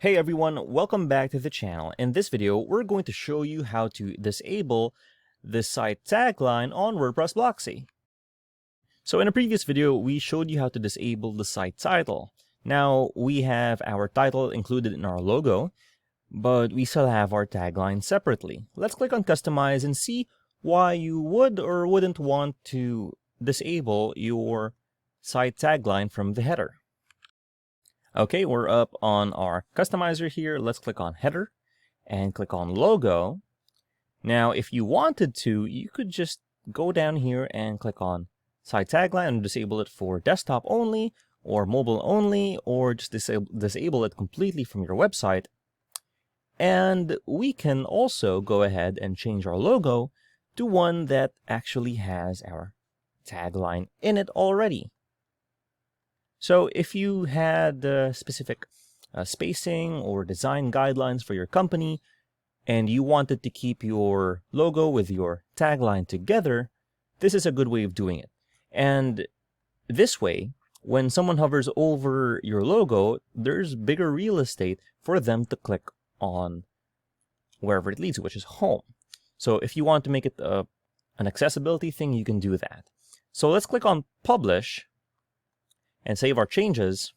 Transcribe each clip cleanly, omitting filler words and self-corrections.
Hey everyone, welcome back to the channel. In this video, we're going to show you how to disable the site tagline on WordPress blocksy. So in a previous video, we showed you how to disable the site title. Now we have our title included in our logo, but we still have our tagline separately. Let's click on Customize and see why you would or wouldn't want to disable your site tagline from the header. Okay, we're up on our customizer here. Let's click on header and click on logo. Now, if you wanted to, you could just go down here and click on site tagline and disable it for desktop only or mobile only, or just disable it completely from your website. And we can also go ahead and change our logo to one that actually has our tagline in it already. So if you had specific spacing or design guidelines for your company, and you wanted to keep your logo with your tagline together, this is a good way of doing it. And this way, when someone hovers over your logo, there's bigger real estate for them to click on wherever it leads, which is home. So if you want to make it an accessibility thing, you can do that. So let's click on Publish and save our changes.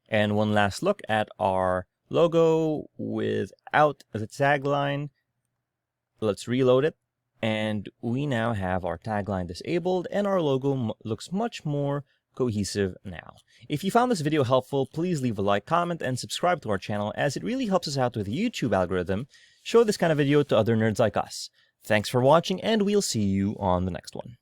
And one last look at our logo without the tagline. Let's reload it. And we now have our tagline disabled and our logo looks much more cohesive now. If you found this video helpful, please leave a like, comment, and subscribe to our channel, as it really helps us out with the YouTube algorithm. Show this kind of video to other nerds like us. Thanks for watching, and we'll see you on the next one.